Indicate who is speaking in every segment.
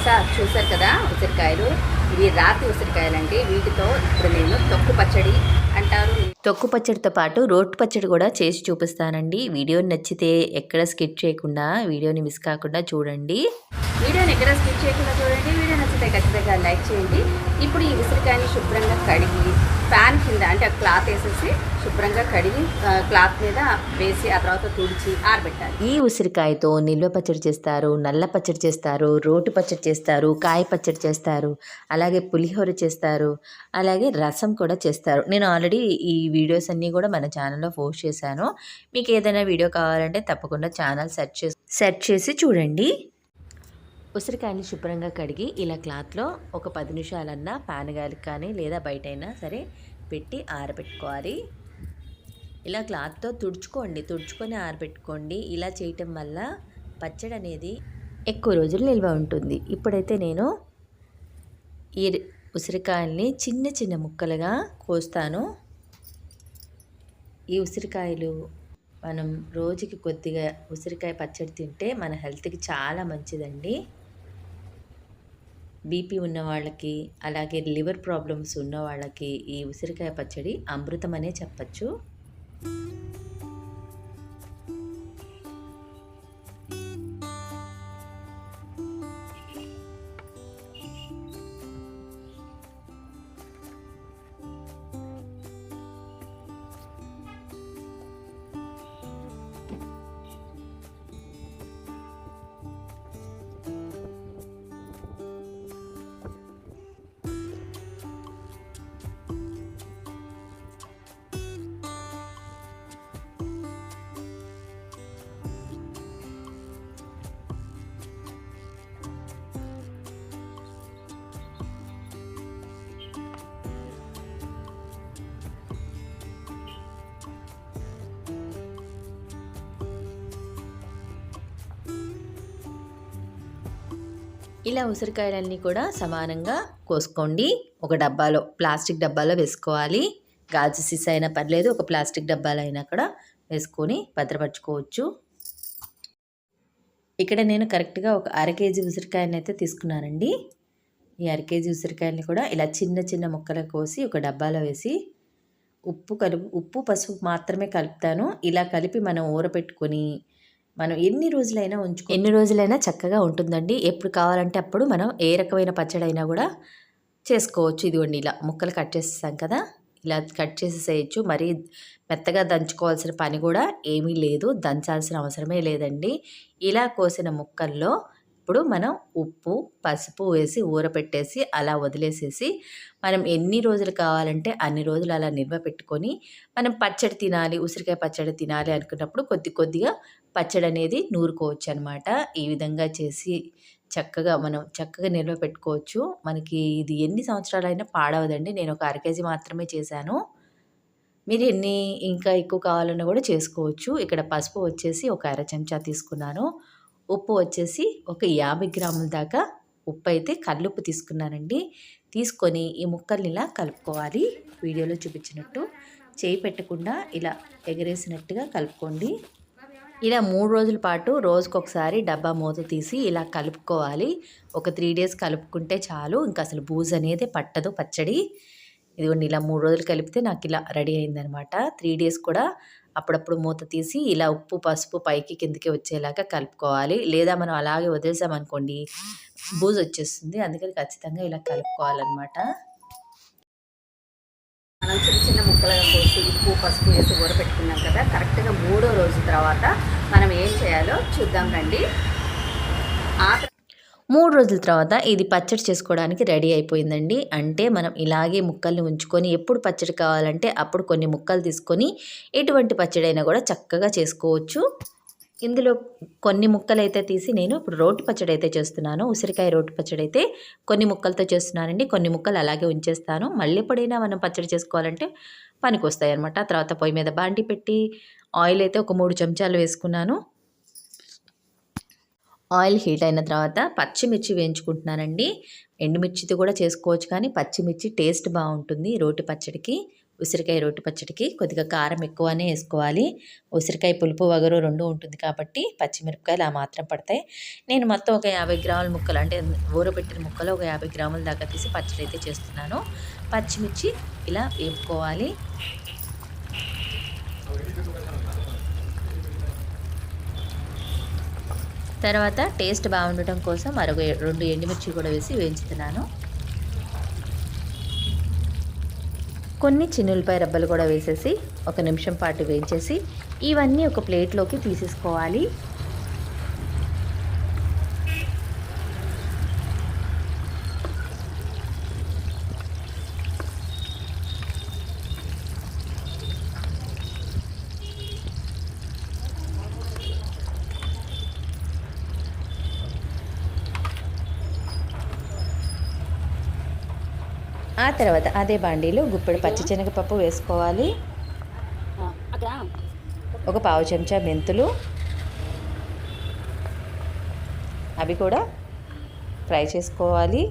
Speaker 1: Sir చూసారు కదా ఉసిరికాయలు. ఇవి రాతి ఉసిరికాయలండి. వీటితో ఇప్పుడు నేను తొక్కు పచ్చడి అంటారు.
Speaker 2: తొక్కు పచ్చడితో పాటు రోటి పచ్చడి కూడా చేసి చూపిస్తానండి. వీడియో నచ్చితే ఎక్కడ స్కిప్ చేయకుండా వీడియోని మిస్ కాకుండా చూడండి.
Speaker 1: వీడియోని ఎక్కడ స్కిప్ చేయకుండా చూడండి. వీడియో నచ్చితే ఖచ్చితంగా లైక్ చేయండి. ఇప్పుడు ఈ ఉసిరికాయని శుభ్రంగా కడిగి ఫ్యాన్ కింద అంటే ఆ క్లాత్ వేసేసి శుభ్రంగా కడిగి క్లాత్ మీద వేసి ఆ తర్వాత తుడిచి ఆరబెట్టాలి.
Speaker 2: ఈ ఉసిరికాయతో నిల్వ పచ్చడి చేస్తారు, నల్ల పచ్చడి చేస్తారు, రోటి పచ్చడి చేస్తారు, కాయ పచ్చడి చేస్తారు, అలాగే పులిహోర చేస్తారు, అలాగే రసం కూడా చేస్తారు. నేను ఆల్రెడీ ఈ వీడియోస్ అన్నీ కూడా మన ఛానల్లో పోస్ట్ చేశాను. మీకు ఏదైనా వీడియో కావాలంటే తప్పకుండా ఛానల్ సెర్చ్ చేసి చూడండి. ఉసిరికాయని శుభ్రంగా కడిగి ఇలా క్లాత్లో ఒక 10 నిమిషాలన్నా ప్యాన్ గాలికి కానీ లేదా బయటైనా సరే పెట్టి ఆరబెట్టుకోవాలి. ఇలా క్లాత్తో తుడుచుకొని ఆరబెట్టుకోండి. ఇలా చేయటం వల్ల పచ్చడి అనేది ఎక్కువ రోజులు నిల్వ ఉంటుంది. ఇప్పుడైతే నేను ఈ ఉసిరికాయల్ని చిన్న చిన్న ముక్కలుగా కోస్తాను. ఈ ఉసిరికాయలు మనం రోజుకి కొద్దిగా ఉసిరికాయ పచ్చడి తింటే మన హెల్త్కి చాలా మంచిదండి. బీపీ ఉన్న వాళ్ళకి అలాగే లివర్ ప్రాబ్లమ్స్ ఉన్న వాళ్ళకి ఈ ఉసిరికాయ పచ్చడి అమృతం అనే చెప్పచ్చు. ఇలా ఉసిరికాయలన్నీ కూడా సమానంగా కోసుకోండి. ఒక డబ్బాలో ప్లాస్టిక్ డబ్బాలో వేసుకోవాలి. గాజు సీసా అయినా పర్లేదు, ఒక ప్లాస్టిక్ డబ్బాలో అయినా కూడా వేసుకొని భద్రపరచుకోవచ్చు. ఇక్కడ నేను కరెక్ట్గా ఒక 1/2 కేజీ ఉసిరికాయని అయితే తీసుకున్నానండి. ఈ 1/2 కేజీ ఉసిరికాయలని కూడా ఇలా చిన్న చిన్న ముక్కలు కోసి ఒక డబ్బాలో వేసి ఉప్పు పసుపు మాత్రమే కలుపుతాను. ఇలా కలిపి మనం ఊరపెట్టుకొని మనం ఎన్ని రోజులైనా చక్కగా ఉంటుందండి. ఎప్పుడు కావాలంటే అప్పుడు మనం ఏ రకమైన పచ్చడి అయినా కూడా చేసుకోవచ్చు. ఇదిగోండి ఇలా ముక్కలు కట్ చేసేసాం కదా, ఇలా కట్ చేసేసేయచ్చు. మరి మెత్తగా దంచుకోవాల్సిన పని కూడా ఏమీ లేదు, దంచాల్సిన అవసరమే లేదండి. ఇలా కోసిన ముక్కల్లో ఇప్పుడు మనం ఉప్పు పసుపు వేసి ఊరపెట్టేసి అలా వదిలేసేసి మనం ఎన్ని రోజులు కావాలంటే అన్ని రోజులు అలా నిల్వ పెట్టుకొని మనం పచ్చడి తినాలి, ఉసిరికాయ పచ్చడి తినాలి అనుకున్నప్పుడు కొద్దిగా పచ్చడి అనేది నూరుకోవచ్చు అనమాట. ఈ విధంగా చేసి మనం చక్కగా నిల్వ పెట్టుకోవచ్చు. మనకి ఇది ఎన్ని సంవత్సరాలైనా పాడవదండి. నేను ఒక 1/2 కేజీ మాత్రమే చేశాను. మీరు ఇంకా ఎక్కువ కావాలన్నా కూడా చేసుకోవచ్చు. ఇక్కడ పసుపు వచ్చేసి ఒక 1/2 చెంచా తీసుకున్నాను. ఉప్పు వచ్చేసి ఒక 50 గ్రాముల దాకా ఉప్పు అయితే కల్లుప్పు తీసుకున్నానండి. తీసుకొని ఈ ముక్కల్ని ఇలా కలుపుకోవాలి. వీడియోలో చూపించినట్టు చేయి పెట్టకుండా ఇలా ఎగరేసినట్టుగా కలుపుకోండి. ఇలా 3 రోజుల పాటు రోజుకొకసారి డబ్బా మూత తీసి ఇలా కలుపుకోవాలి. ఒక 3 డేస్ కలుపుకుంటే చాలు. ఇంకా అసలు బూజు అనేది పట్టదు పచ్చడి. ఇదిగోండి ఇలా 3 రోజులు కలిపితే నాకు ఇలా రెడీ అయిందనమాట. 3 డేస్ కూడా అప్పుడప్పుడు మూత తీసి ఇలా ఉప్పు పసుపు పైకి కిందకి వచ్చేలాగా కలుపుకోవాలి. లేదా మనం అలాగే వదిలేసామనుకోండి బూజు వచ్చేస్తుంది. అందుకని ఖచ్చితంగా ఇలా కలుపుకోవాలన్నమాట.
Speaker 1: మనం చిన్న చిన్న ముక్కలుగా కోసి ఉప్పు పసుపు వేసి ఊరపెట్టుకున్నాం కదా. కరెక్ట్గా 3వ రోజు తర్వాత మనం ఏం చేయాలో చూద్దాం రండి.
Speaker 2: 3 రోజుల తర్వాత ఇది పచ్చడి చేసుకోవడానికి రెడీ అయిపోయిందండి. అంటే మనం ఇలాగే ముక్కల్ని ఉంచుకొని ఎప్పుడు పచ్చడి కావాలంటే అప్పుడు కొన్ని ముక్కలు తీసుకొని ఎటువంటి పచ్చడి అయినా కూడా చక్కగా చేసుకోవచ్చు. ఇందులో కొన్ని ముక్కలు అయితే తీసి నేను ఇప్పుడు రోటి పచ్చడి అయితే చేస్తున్నాను. ఉసిరికాయ రోటి పచ్చడి అయితే కొన్ని ముక్కలతో చేస్తున్నానండి. కొన్ని ముక్కలు అలాగే ఉంచేస్తాను. మళ్ళీ ఎప్పుడైనా మనం పచ్చడి చేసుకోవాలంటే పనికి వస్తాయి అనమాట. తర్వాత పొయ్యి మీద బాండి పెట్టి ఆయిల్ అయితే ఒక 3 చెంచాలు వేసుకున్నాను. ఆయిల్ హీట్ అయిన తర్వాత పచ్చిమిర్చి వేయించుకుంటున్నానండి. ఎండుమిర్చితో కూడా చేసుకోవచ్చు, కానీ పచ్చిమిర్చి టేస్ట్ బాగుంటుంది రోటి పచ్చడికి. ఉసిరికాయ రోటి పచ్చడికి కొద్దిగా కారం ఎక్కువనే వేసుకోవాలి. ఉసిరికాయ పులుపు వగరు 2 ఉంటుంది కాబట్టి పచ్చిమిరపకాయలు ఆ మాత్రం పడతాయి. నేను మొత్తం ఒక 50 గ్రాముల ముక్కలు అంటే ఊరబెట్టిన ముక్కలు ఒక 50 గ్రాముల దాకా తీసి పచ్చడి అయితే చేస్తున్నాను. పచ్చిమిర్చి ఇలా వేపుకోవాలి. తర్వాత టేస్ట్ బాగుండటం కోసం మరొక 2 ఎండుమిర్చి కూడా వేసి వేయించుతున్నాను. కొన్ని చిన్నులపాయ రబ్బలు కూడా వేసేసి 1 నిమిషం పాటు వేయించేసి ఇవన్నీ ఒక ప్లేట్లోకి తీసేసుకోవాలి. ఆ తర్వాత అదే బాండీలో గుప్పెడు పచ్చిశనగపప్పు వేసుకోవాలి. ఒక పావు చెంచా మెంతులు, అవి కూడా ఫ్రై చేసుకోవాలి.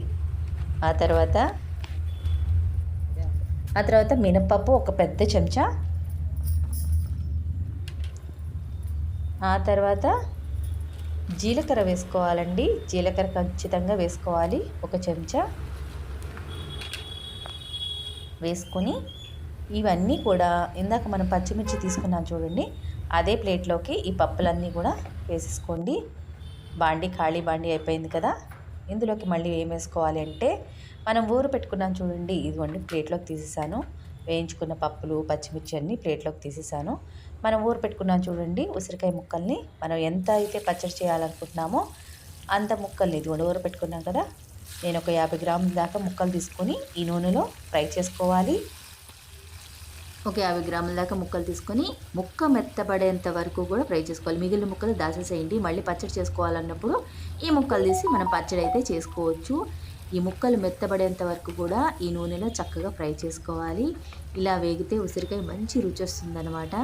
Speaker 2: ఆ తర్వాత మినపప్పు ఒక పెద్ద చెంచా, ఆ తర్వాత జీలకర్ర వేసుకోవాలండి. జీలకర్ర ఖచ్చితంగా వేసుకోవాలి. 1 చెంచా వేసుకొని ఇవన్నీ కూడా ఇందాక మనం పచ్చిమిర్చి తీసుకున్నాం చూడండి, అదే ప్లేట్లోకి ఈ పప్పులన్నీ కూడా వేసేసుకోండి. ఖాళీ బాండీ అయిపోయింది కదా. ఇందులోకి మళ్ళీ ఏం వేసుకోవాలి అంటే మనం ఊరు పెట్టుకున్నాం చూడండి, ఇదిగోండి ప్లేట్లోకి తీసేసాను. వేయించుకున్న పప్పులు పచ్చిమిర్చి అన్నీ ప్లేట్లోకి తీసేసాను. మనం ఊరు పెట్టుకున్నాం చూడండి ఉసిరికాయ ముక్కల్ని, మనం ఎంత అయితే పచ్చడి చేయాలనుకుంటున్నామో అంత ముక్కల్ని ఇదిగోండి ఊరు పెట్టుకున్నాం కదా, నేను ఒక 50 గ్రాముల దాకా ముక్కలు తీసుకొని ఈ నూనెలో ఫ్రై చేసుకోవాలి. ఒక 50 గ్రాముల దాకా ముక్కలు తీసుకొని ముక్క మెత్తబడేంత వరకు కూడా ఫ్రై చేసుకోవాలి. మిగిలిన ముక్కలు దాచేసేయండి. మళ్ళీ పచ్చడి చేసుకోవాలన్నప్పుడు ఈ ముక్కలు తీసి మనం పచ్చడి అయితే చేసుకోవచ్చు. ఈ ముక్కలు మెత్తబడేంత వరకు కూడా ఈ నూనెలో చక్కగా ఫ్రై చేసుకోవాలి. ఇలా వేగితే ఉసిరికాయ మంచి రుచి వస్తుందన్నమాట.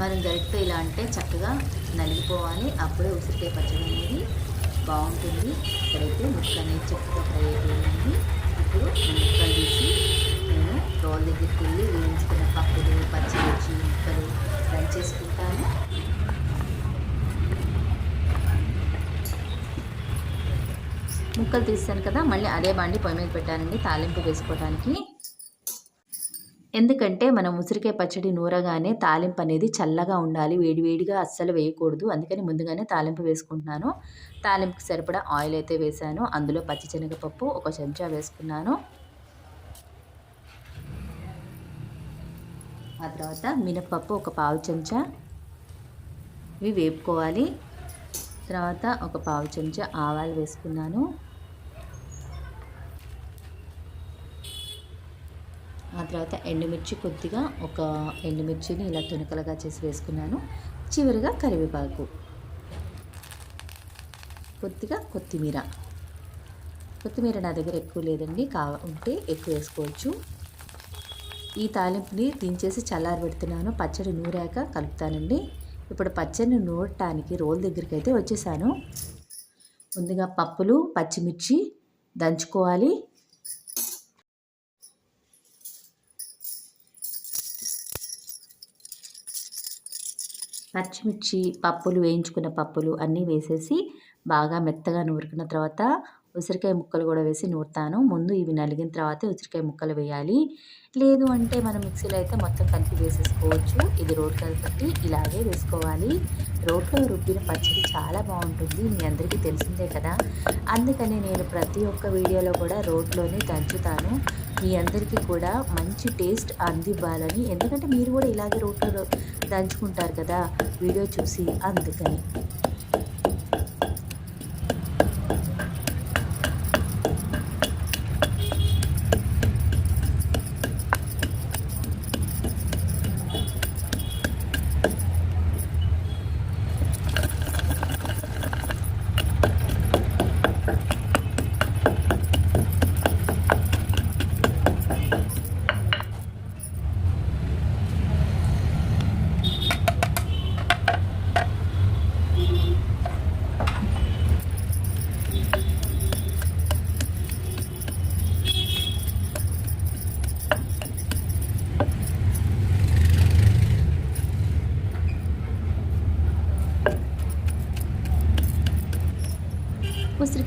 Speaker 2: మనం గరిటతో ఇలా అంటే చక్కగా నలిగిపోవాలి. అప్పుడే ఉసిరికాయ పచ్చడి అనేది బాగుంటుంది. ఇక్కడైతే ముక్క అనేది చక్కగా ఫ్రై అయిపోయింది. ఇప్పుడు ముక్కలు తీసి నేను రోల్ దగ్గరికి వెళ్ళి వేయించుకున్న పప్పులు పచ్చిమిర్చి ముక్కలు ఫ్రై చేసుకుంటాను. ముక్కలు తీసాను కదా, మళ్ళీ అదే బాండి పొయ్యి మీద పెట్టానండి తాలింపు వేసుకోవడానికి. ఎందుకంటే మనం ఉసిరికాయ పచ్చడి నూరగానే తాలింపు అనేది చల్లగా ఉండాలి, వేడివేడిగా అస్సలు వేయకూడదు. అందుకని ముందుగానే తాలింపు వేసుకుంటున్నాను. తాలింపుకి సరిపడా ఆయిల్ అయితే వేసాను. అందులో పచ్చిశనగపప్పు 1 చెంచా వేసుకున్నాను. ఆ తర్వాత మినపప్పు 1 పావు చెంచా, ఇవి వేపుకోవాలి. తర్వాత 1 పావు చెంచా ఆవాలు వేసుకున్నాను. ఆ తర్వాత ఎండుమిర్చి కొద్దిగా 1 ఎండుమిర్చిని ఇలా తునకలుగా చేసి వేసుకున్నాను. చివరిగా కరివేపాకు, కొద్దిగా కొత్తిమీర నా దగ్గర ఎక్కువ లేదండి, ఉంటే ఎక్కువ వేసుకోవచ్చు. ఈ తాలింపుని దించేసి చల్లారబెడుతున్నాను. పచ్చడి నూరాక కలుపుతానండి. ఇప్పుడు పచ్చడిని నూరటానికి రోల్ దగ్గరికి అయితే వచ్చేసాను. ముందుగా పప్పులు పచ్చిమిర్చి దంచుకోవాలి. పచ్చిమిర్చి పప్పులు వేయించుకున్న పప్పులు అన్నీ వేసేసి బాగా మెత్తగా నూరుకున్న తర్వాత ఉసిరికాయ ముక్కలు కూడా వేసి నూరుతాను. ముందు ఇవి నలిగిన తర్వాతే ఉసిరికాయ ముక్కలు వేయాలి. లేదు అంటే మనం మిక్సీలో అయితే మొత్తం కలిపి వేసేసుకోవచ్చు. ఇది రోట్లో పెట్టి ఇలాగే వేసుకోవాలి. రోట్లో రుబ్బిన పచ్చడి చాలా బాగుంటుంది, మీ అందరికీ తెలిసిందే కదా. అందుకని నేను ప్రతి ఒక్క వీడియోలో కూడా రోట్లోనే దంచుతాను. మీ అందరికీ కూడా మంచి టేస్ట్ అందివ్వాలని, ఎందుకంటే మీరు కూడా ఇలాగే రోట్లో దంచుకుంటారు కదా వీడియో చూసి, అందుకని.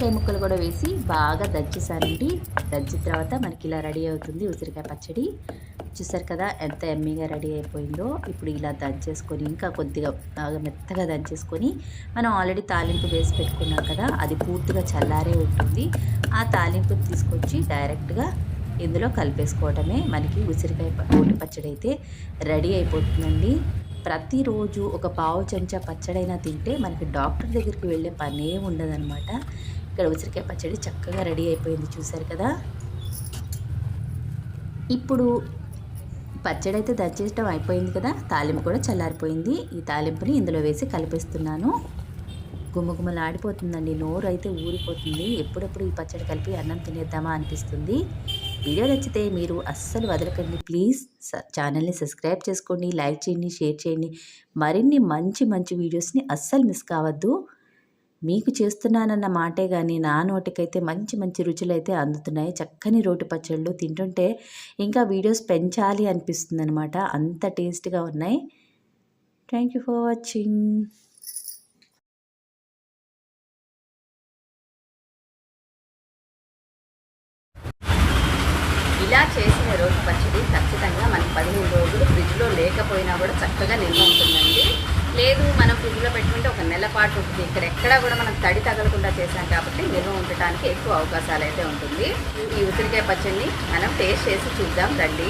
Speaker 2: ఉసిరికాయ ముక్కలు కూడా వేసి బాగా దంచేసానండి. దంచిన తర్వాత మనకి ఇలా రెడీ అవుతుంది ఉసిరికాయ పచ్చడి. చూసారు కదా ఎంత ఎమ్మీగా రెడీ అయిపోయిందో. ఇప్పుడు ఇలా దంచేసుకొని ఇంకా కొద్దిగా బాగా మెత్తగా దంచేసుకొని మనం ఆల్రెడీ తాలింపు వేసి పెట్టుకున్నాం కదా, అది పూర్తిగా చల్లారే ఉంటుంది. ఆ తాలింపు తీసుకొచ్చి డైరెక్ట్గా ఇందులో కలిపేసుకోవటమే. మనకి ఉసిరికాయ రోటి పచ్చడి అయితే రెడీ అయిపోతుందండి. ప్రతిరోజు ఒక పావు చెంచా పచ్చడైనా తింటే మనకి డాక్టర్ దగ్గరికి వెళ్ళే పనే ఉండదనమాట. ఇక్కడ ఉసిరికాయ పచ్చడి చక్కగా రెడీ అయిపోయింది చూసారు కదా. ఇప్పుడు పచ్చడి అయితే దంచేయడం అయిపోయింది కదా, తాలింపు కూడా చల్లారిపోయింది. ఈ తాలింపుని ఇందులో వేసి కలిపేస్తున్నాను. గుమగుమలాడిపోతుందండి, నోరు అయితే ఊరిపోతుంది. ఎప్పుడెప్పుడు ఈ పచ్చడి కలిపి అన్నం తినేద్దామా అనిపిస్తుంది. వీడియో నచ్చితే మీరు అస్సలు వదలకండి ప్లీజ్. ఛానల్ని సబ్స్క్రైబ్ చేసుకోండి, లైక్ చేయండి, షేర్ చేయండి. మరిన్ని మంచి మంచి వీడియోస్ని అస్సలు మిస్ కావద్దు. మీకు చేస్తున్నానన్న మాటే కానీ నా నోటికైతే మంచి మంచి రుచులైతే అందుతున్నాయి. చక్కని రోటి పచ్చళ్ళు తింటుంటే ఇంకా వీడియోస్ పెంచాలి అనిపిస్తుంది అనమాట, అంత టేస్ట్గా ఉన్నాయి. Thank you for watching.
Speaker 1: ఇలా చేసిన రోటి పచ్చడి ఖచ్చితంగా మనకి 15 రోజులు ఫ్రిడ్జ్లో లేకపోయినా కూడా చక్కగా నిల్వ ఉంటుందండి. లేదు మనం ఫ్రిడ్జ్లో పెట్టుకుంటే ఒక నెల పాటు ఉంటుంది. ఇక్కడెక్కడా కూడా మనం తడి తగలకుండా చేసాం కాబట్టి నిల్వ ఉండటానికి ఎక్కువ అవకాశాలు అయితే ఉంటుంది. ఈ ఉసిరికాయ పచ్చడిని మనం టేస్ట్ చేసి చూద్దాం రండి.